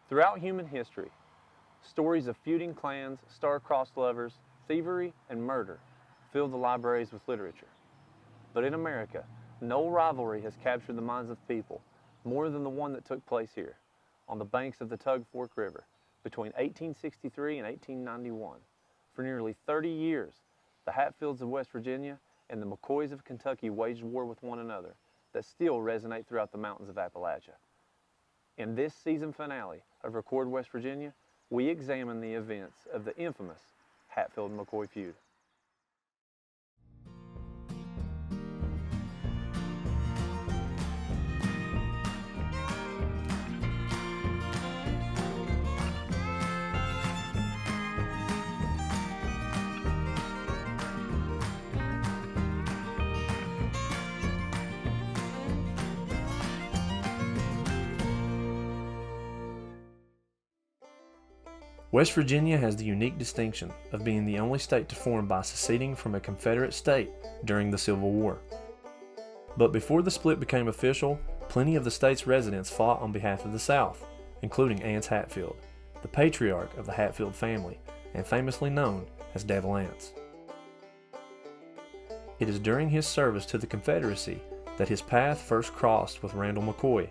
Throughout human history, stories of feuding clans, star-crossed lovers, thievery, and murder fill the libraries with literature. But in America, no rivalry has captured the minds of people more than the one that took place here, on the banks of the Tug Fork River, between 1863 and 1891. For nearly 30 years, the Hatfields of West Virginia and the McCoys of Kentucky waged war with one another that still resonate throughout the mountains of Appalachia. In this season finale of Record West Virginia, we examine the events of the infamous Hatfield and McCoy Feud. West Virginia has the unique distinction of being the only state to form by seceding from a Confederate state during the Civil War. But before the split became official, plenty of the state's residents fought on behalf of the South, including Ance Hatfield, the patriarch of the Hatfield family and famously known as Devil Ance. It is during his service to the Confederacy that his path first crossed with Randall McCoy,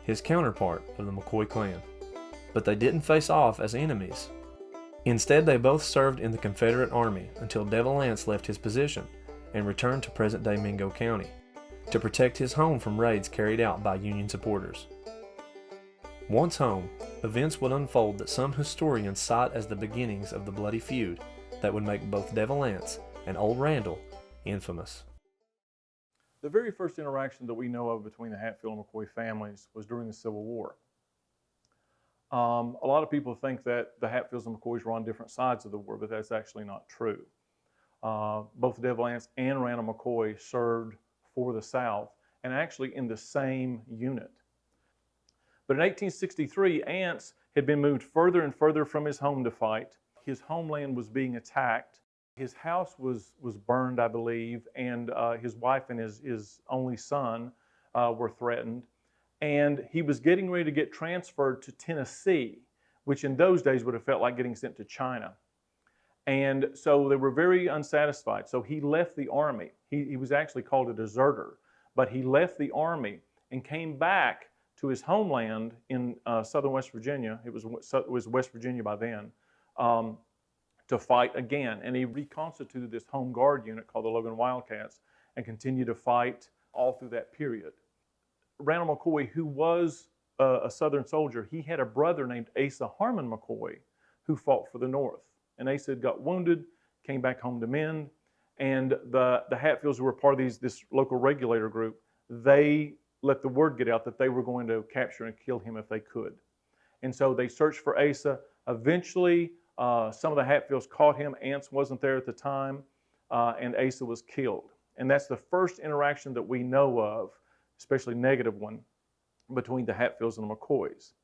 his counterpart of the McCoy clan. But they didn't face off as enemies. Instead, they both served in the Confederate Army until Devil Ance left his position and returned to present-day Mingo County to protect his home from raids carried out by Union supporters. Once home, events would unfold that some historians cite as the beginnings of the bloody feud that would make both Devil Ance and Old Randall infamous. The very first interaction that we know of between the Hatfield and McCoy families was during the Civil War. A lot of people think that the Hatfields and McCoys were on different sides of the war, but that's actually not true. Both Devil Ance and Randall McCoy served for the South and actually in the same unit. But in 1863, Ance had been moved further and further from his home to fight. His homeland was being attacked. His house was burned, I believe, and his wife and his only son were threatened. And he was getting ready to get transferred to Tennessee, which in those days would have felt like getting sent to China. And so they were very unsatisfied. So he left the army. He was actually called a deserter, but he left the army and came back to his homeland in southern West Virginia. It was West Virginia by then, to fight again. And he reconstituted this home guard unit called the Logan Wildcats and continued to fight all through that period. Randall McCoy, who was a Southern soldier, he had a brother named Asa Harmon McCoy who fought for the North. And Asa had got wounded, came back home to mend, and the Hatfields, who were part of this local regulator group, they let the word get out that they were going to capture and kill him if they could. And so they searched for Asa. Eventually, some of the Hatfields caught him. Ance wasn't there at the time, and Asa was killed. And that's the first interaction that we know of, especially negative one, between the Hatfields and the McCoys.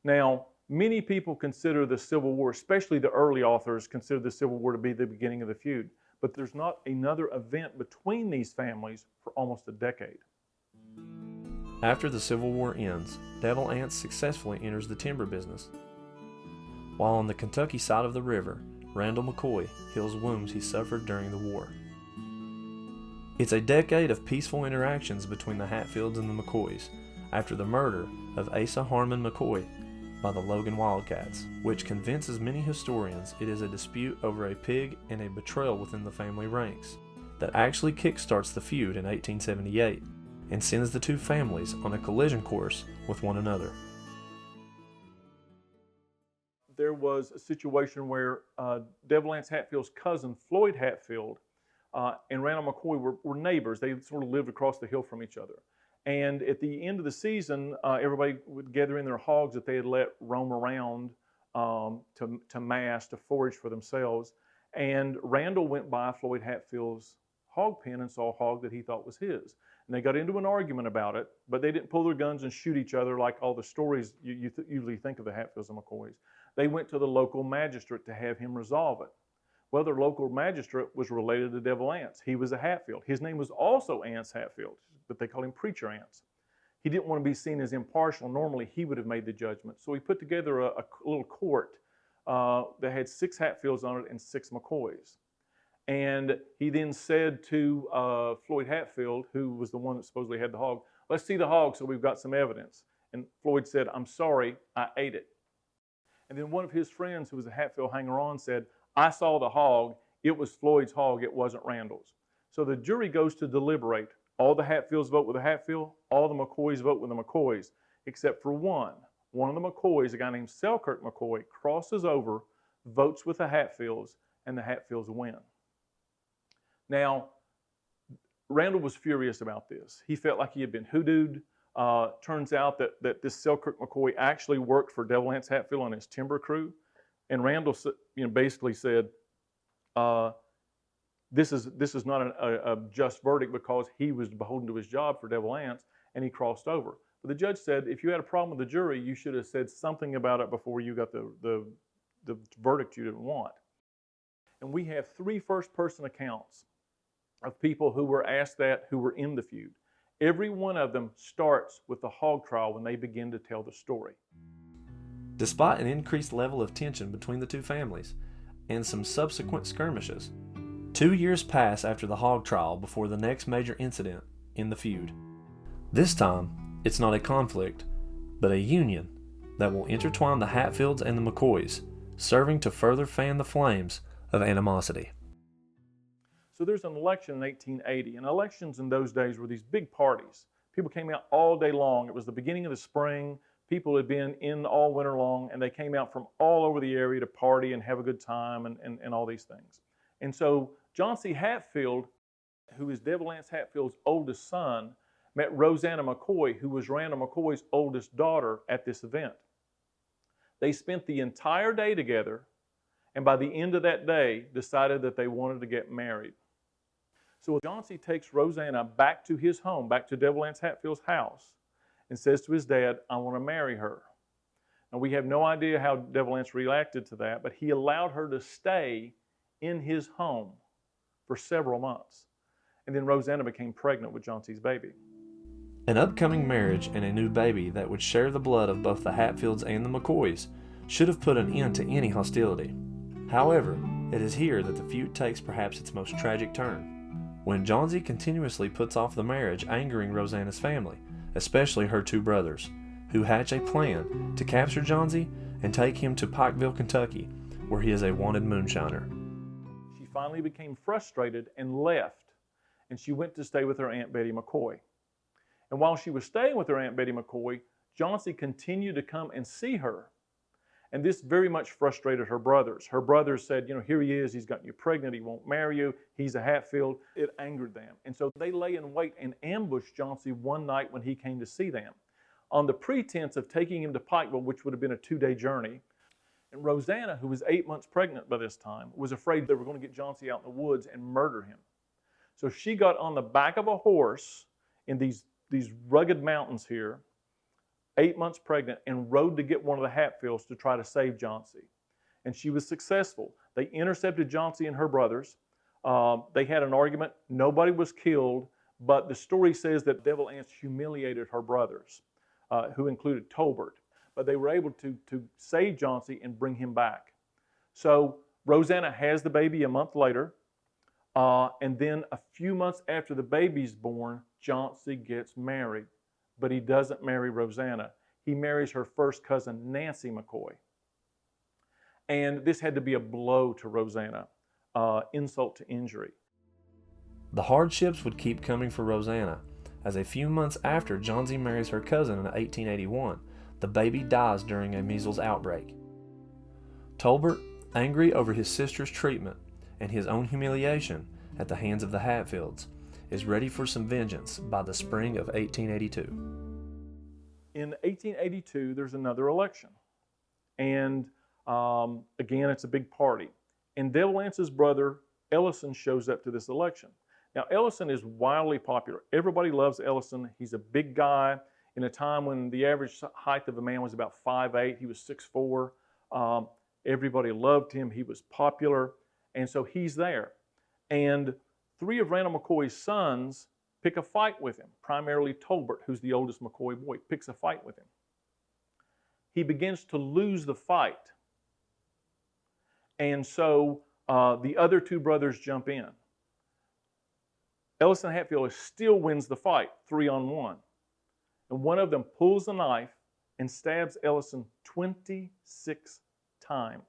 Now, many people consider the Civil War, especially the early authors, consider the Civil War to be the beginning of the feud. But there's not another event between these families for almost a decade. After the Civil War ends, Devil Ance successfully enters the timber business. While on the Kentucky side of the river, Randall McCoy heals wounds he suffered during the war. It's a decade of peaceful interactions between the Hatfields and the McCoys after the murder of Asa Harmon McCoy by the Logan Wildcats, which convinces many historians it is a dispute over a pig and a betrayal within the family ranks that actually kickstarts the feud in 1878 and sends the two families on a collision course with one another. There was a situation where Devil Ance Hatfield's cousin, Floyd Hatfield, and Randall McCoy were neighbors. They sort of lived across the hill from each other. And at the end of the season, everybody would gather in their hogs that they had let roam around to mass, to forage for themselves. And Randall went by Floyd Hatfield's hog pen and saw a hog that he thought was his. And they got into an argument about it, but they didn't pull their guns and shoot each other like all the stories you usually think of the Hatfields and McCoys. They went to the local magistrate to have him resolve it. Well, their local magistrate was related to Devil Ance. He was a Hatfield. His name was also Ance Hatfield, but they called him Preacher Ance. he didn't want to be seen as impartial. Normally, he would have made the judgment. So he put together a little court that had 6 Hatfields on it and 6 McCoys. And he then said to Floyd Hatfield, who was the one that supposedly had the hog, let's see the hog so we've got some evidence. And Floyd said, I'm sorry, I ate it. And then one of his friends, who was a Hatfield hanger-on, said, I saw the hog. It was Floyd's hog. It wasn't Randall's. So the jury goes to deliberate. All the Hatfields vote with the Hatfield. All the McCoys vote with the McCoys, except for one. One of the McCoys, a guy named Selkirk McCoy, crosses over, votes with the Hatfields, and the Hatfields win. Now, Randall was furious about this. He felt like he had been hoodooed. Turns out that this Selkirk McCoy actually worked for Devil Anse Hatfield on his timber crew. And Randall basically said, this is not a just verdict because he was beholden to his job for Devil Anse, and he crossed over. But the judge said, if you had a problem with the jury, you should have said something about it before you got the verdict you didn't want. And we have 3 first-person accounts of people who were asked that, who were in the feud. Every one of them starts with the hog trial when they begin to tell the story. Despite an increased level of tension between the two families and some subsequent skirmishes, 2 years pass after the hog trial before the next major incident in the feud. This time, it's not a conflict, but a union that will intertwine the Hatfields and the McCoys, serving to further fan the flames of animosity. So there's an election in 1880, and elections in those days were these big parties. People came out all day long. It was the beginning of the spring. People had been in all winter long, and they came out from all over the area to party and have a good time and all these things. And so John C. Hatfield, who is Devil Anse Hatfield's oldest son, met Rosanna McCoy, who was Randall McCoy's oldest daughter, at this event. They spent the entire day together, and by the end of that day, decided that they wanted to get married. So John C. takes Rosanna back to his home, back to Devil Anse Hatfield's house, and says to his dad, I want to marry her. Now, we have no idea how Devil Anse reacted to that, but he allowed her to stay in his home for several months. And then Rosanna became pregnant with John C.'s baby. An upcoming marriage and a new baby that would share the blood of both the Hatfields and the McCoys should have put an end to any hostility. However, it is here that the feud takes perhaps its most tragic turn, when John C. continuously puts off the marriage, angering Rosanna's family, especially her 2 brothers, who hatch a plan to capture John C. and take him to Pikeville, Kentucky, where he is a wanted moonshiner. She finally became frustrated and left, and she went to stay with her Aunt Betty McCoy. And while she was staying with her Aunt Betty McCoy, John C. continued to come and see her. And this very much frustrated her brothers. Her brothers said, here he is, he's gotten you pregnant, he won't marry you, he's a Hatfield. It angered them. And so they lay in wait and ambushed John C. one night when he came to see them, on the pretense of taking him to Pikeville, which would have been a 2-day journey. And Rosanna, who was 8 months pregnant by this time, was afraid they were going to get John C. out in the woods and murder him. So she got on the back of a horse in these rugged mountains here, 8 months pregnant, and rode to get one of the Hatfields to try to save John C. And she was successful. They intercepted John C. and her brothers. They had an argument. Nobody was killed, but the story says that Devil Anse humiliated her brothers, who included Tolbert. But they were able to save John C. and bring him back. So Rosanna has the baby a month later, and then a few months after the baby's born, John C. gets married. But he doesn't marry Rosanna. He marries her first cousin, Nancy McCoy. And this had to be a blow to Rosanna, insult to injury. The hardships would keep coming for Rosanna, as a few months after John C. marries her cousin in 1881, the baby dies during a measles outbreak. Tolbert, angry over his sister's treatment and his own humiliation at the hands of the Hatfields, is ready for some vengeance by the spring of 1882. In 1882, there's another election. And again, it's a big party. And Devil Anse's brother, Ellison, shows up to this election. Now, Ellison is wildly popular. Everybody loves Ellison. He's a big guy. In a time when the average height of a man was about 5'8", he was 6'4". Everybody loved him. He was popular. And so he's there. And 3 of Randall McCoy's sons pick a fight with him. Primarily Tolbert, who's the oldest McCoy boy, picks a fight with him. He begins to lose the fight. And so the other two brothers jump in. Ellison Hatfield still wins the fight, 3-on-1. And one of them pulls a knife and stabs Ellison 26 times.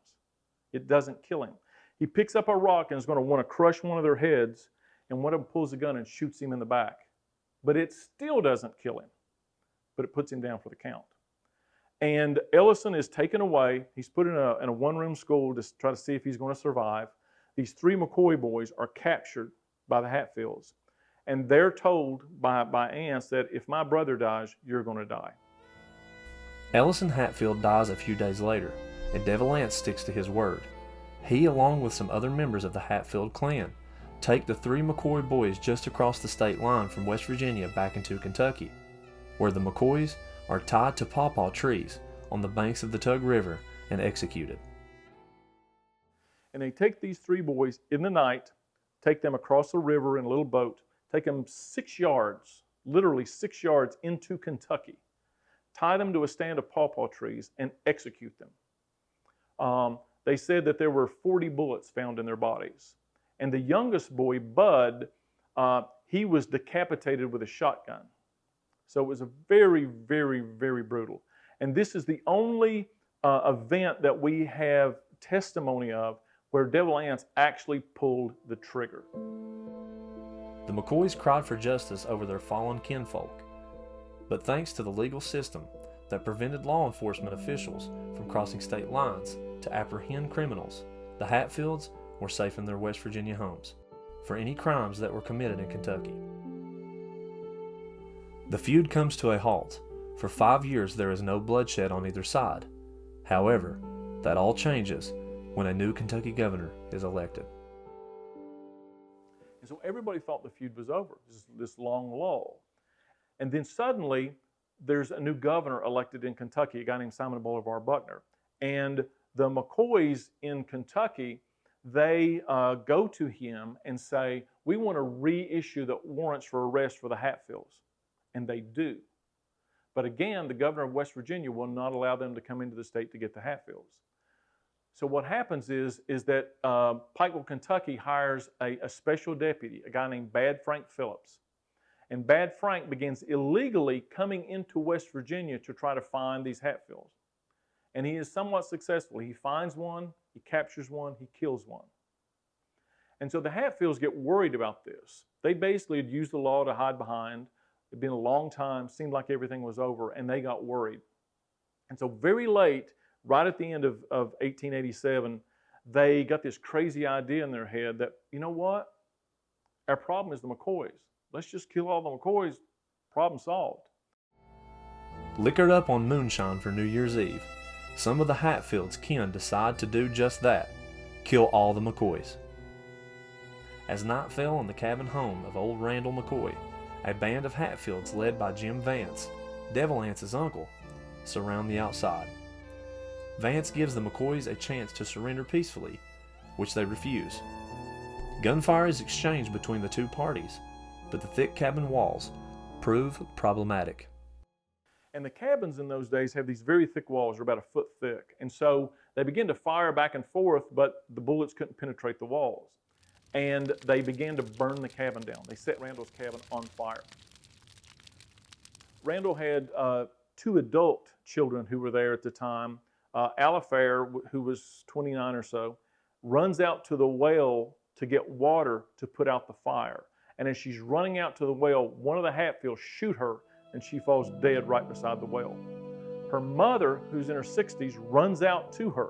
It doesn't kill him. He picks up a rock and is going to want to crush one of their heads, and one of them pulls a gun and shoots him in the back. But it still doesn't kill him, but it puts him down for the count. And Ellison is taken away. He's put in a one-room school to try to see if he's going to survive. These three McCoy boys are captured by the Hatfields. And they're told by aunts that if my brother dies, you're going to die. Ellison Hatfield dies a few days later, and Devil Anse sticks to his word. He, along with some other members of the Hatfield clan, take the three McCoy boys just across the state line from West Virginia back into Kentucky, where the McCoys are tied to pawpaw trees on the banks of the Tug River and executed. And they take these three boys in the night, take them across the river in a little boat, take them 6 yards, literally 6 yards into Kentucky, tie them to a stand of pawpaw trees, and execute them. They said that there were 40 bullets found in their bodies. And the youngest boy, Bud, he was decapitated with a shotgun. So it was a very, very, very brutal. And this is the only event that we have testimony of where Devil Anse actually pulled the trigger. The McCoys cried for justice over their fallen kinfolk, but thanks to the legal system that prevented law enforcement officials from crossing state lines to apprehend criminals, the Hatfields were safe in their West Virginia homes for any crimes that were committed in Kentucky. The feud comes to a halt. For 5 years there is no bloodshed on either side. However, that all changes when a new Kentucky governor is elected. And so everybody thought the feud was over, this long lull. And then suddenly there's a new governor elected in Kentucky, a guy named Simon Bolivar Buckner. And the McCoys in Kentucky, they go to him and say, we want to reissue the warrants for arrest for the Hatfields. And they do. But again, the governor of West Virginia will not allow them to come into the state to get the Hatfields. So what happens is that Pikeville, Kentucky hires a special deputy, a guy named Bad Frank Phillips. And Bad Frank begins illegally coming into West Virginia to try to find these Hatfields. And he is somewhat successful. He finds one, he captures one, he kills one. And so the Hatfields get worried about this. They basically had used the law to hide behind. It'd been a long time, seemed like everything was over, and they got worried. And so very late, right at the end of 1887, they got this crazy idea in their head that, you know what? Our problem is the McCoys. Let's just kill all the McCoys. Problem solved. Liquored up on moonshine for New Year's Eve, some of the Hatfields' kin decide to do just that, kill all the McCoys. As night fell on the cabin home of old Randall McCoy, a band of Hatfields led by Jim Vance, Devil Anse's uncle, surround the outside. Vance gives the McCoys a chance to surrender peacefully, which they refuse. Gunfire is exchanged between the two parties, but the thick cabin walls prove problematic. And the cabins in those days have these very thick walls, they're about a foot thick. And so they begin to fire back and forth, but the bullets couldn't penetrate the walls. And they began to burn the cabin down. They set Randall's cabin on fire. Randall had 2 adult children who were there at the time. Alifair, who was 29 or so, runs out to the well to get water to put out the fire. And as she's running out to the well, one of the Hatfields shoot her, and she falls dead right beside the well. Her mother, who's in her 60s, runs out to her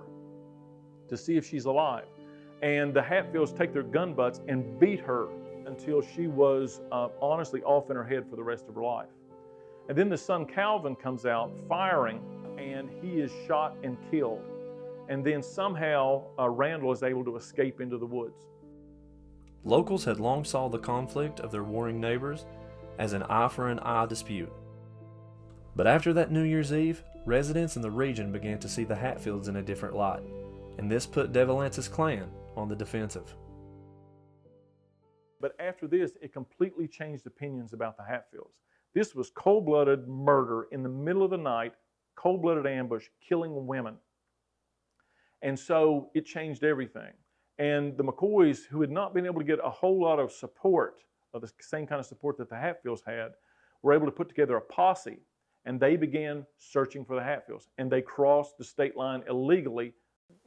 to see if she's alive. And the Hatfields take their gun butts and beat her until she was honestly off in her head for the rest of her life. And then the son Calvin comes out firing, and he is shot and killed. And then somehow Randall is able to escape into the woods. Locals had long saw the conflict of their warring neighbors as an eye for an eye dispute. But after that New Year's Eve, residents in the region began to see the Hatfields in a different light, and this put Devil Anse's clan on the defensive. But after this, it completely changed opinions about the Hatfields. This was cold-blooded murder in the middle of the night, cold-blooded ambush, killing women. And so it changed everything. And the McCoys, who had not been able to get a whole lot of support, of the same kind of support that the Hatfields had, were able to put together a posse, and they began searching for the Hatfields. And they crossed the state line illegally,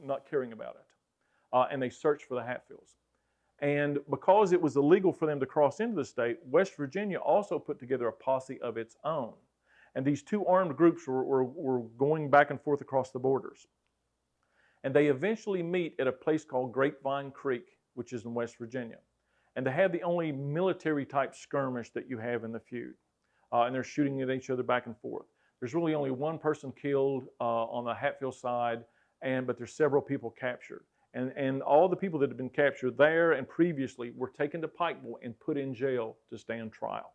not caring about it. And they searched for the Hatfields. And because it was illegal for them to cross into the state, West Virginia also put together a posse of its own. And these two armed groups were going back and forth across the borders. And they eventually meet at a place called Grapevine Creek, which is in West Virginia. And they have the only military-type skirmish that you have in the feud. And they're shooting at each other back and forth. There's really only one person killed on the Hatfield side, but there's several people captured. And all the people that had been captured there and previously were taken to Pikeville and put in jail to stand trial.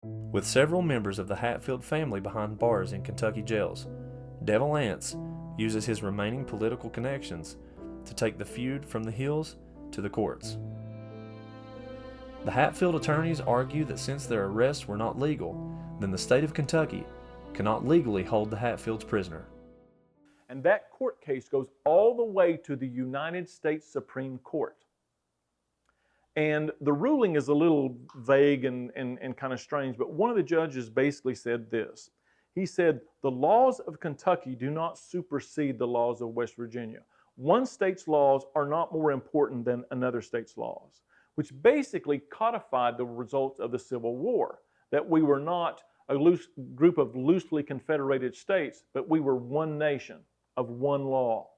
With several members of the Hatfield family behind bars in Kentucky jails, Devil Anse uses his remaining political connections to take the feud from the hills to the courts. The Hatfield attorneys argue that since their arrests were not legal, then the state of Kentucky cannot legally hold the Hatfields prisoner. And that court case goes all the way to the United States Supreme Court. And the ruling is a little vague and kind of strange, but one of the judges basically said this. He said, the laws of Kentucky do not supersede the laws of West Virginia. One state's laws are not more important than another state's laws, which basically codified the results of the Civil War, that we were not a loose group of loosely confederated states, but we were one nation of one law.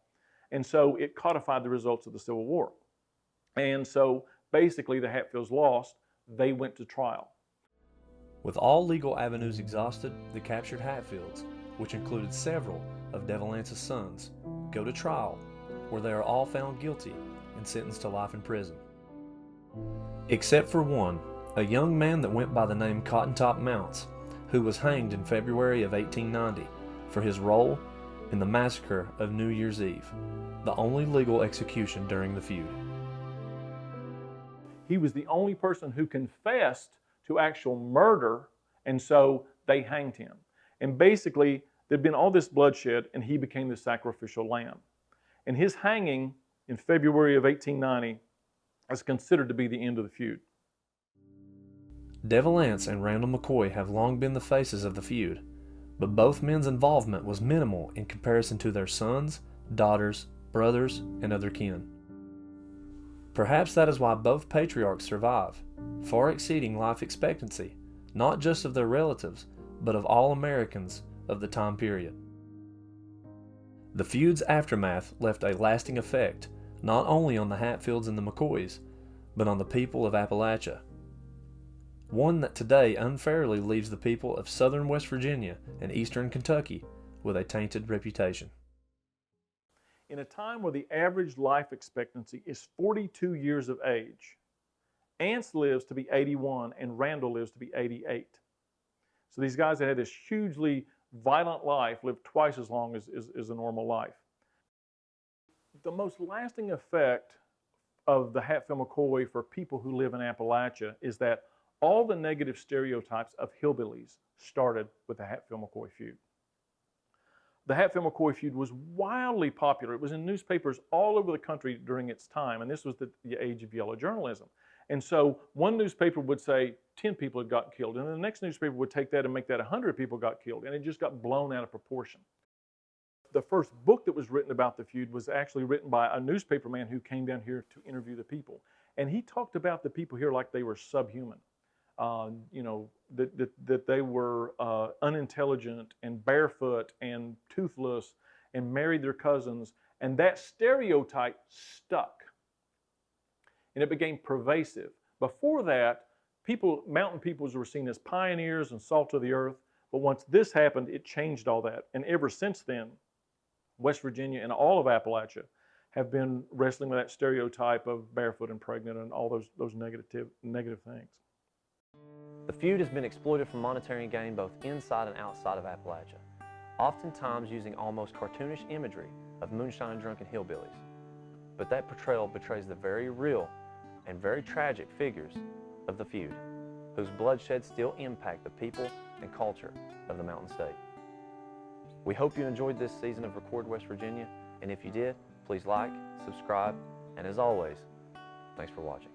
And so it codified the results of the Civil War. And so basically the Hatfields lost. They went to trial. With all legal avenues exhausted, the captured Hatfields, which included several of Devil Anse's sons, go to trial, where they are all found guilty and sentenced to life in prison. Except for one, a young man that went by the name Cotton Top Mounts, who was hanged in February of 1890 for his role in the massacre of New Year's Eve, the only legal execution during the feud. He was the only person who confessed to actual murder, and so they hanged him. And basically, there'd been all this bloodshed, and he became the sacrificial lamb. And his hanging in February of 1890 is considered to be the end of the feud. Devil Anse and Randall McCoy have long been the faces of the feud, but both men's involvement was minimal in comparison to their sons, daughters, brothers, and other kin. Perhaps that is why both patriarchs survive, far exceeding life expectancy, not just of their relatives, but of all Americans of the time period. The feud's aftermath left a lasting effect not only on the Hatfields and the McCoys, but on the people of Appalachia. One that today unfairly leaves the people of southern West Virginia and eastern Kentucky with a tainted reputation. In a time where the average life expectancy is 42 years of age, Anse lives to be 81 and Randall lives to be 88. So these guys that had this hugely violent life lived twice as long as a normal life. The most lasting effect of the Hatfield McCoy for people who live in Appalachia is that all the negative stereotypes of hillbillies started with the Hatfield McCoy feud. The Hatfield McCoy feud was wildly popular. It was in newspapers all over the country during its time, and this was the age of yellow journalism. And so one newspaper would say 10 people had gotten killed, and the next newspaper would take that and make that 100 people got killed, and it just got blown out of proportion. The first book that was written about the feud was actually written by a newspaper man who came down here to interview the people. And he talked about the people here like they were subhuman. That they were unintelligent and barefoot and toothless and married their cousins. And that stereotype stuck. And it became pervasive. Before that, mountain peoples were seen as pioneers and salt of the earth. But once this happened, it changed all that. And ever since then, West Virginia and all of Appalachia have been wrestling with that stereotype of barefoot and pregnant and all those negative things. The feud has been exploited for monetary gain both inside and outside of Appalachia, oftentimes using almost cartoonish imagery of moonshine and drunken hillbillies. But that portrayal betrays the very real and very tragic figures of the feud, whose bloodshed still impact the people and culture of the Mountain State. We hope you enjoyed this season of Record West Virginia, and if you did, please like, subscribe, and as always, thanks for watching.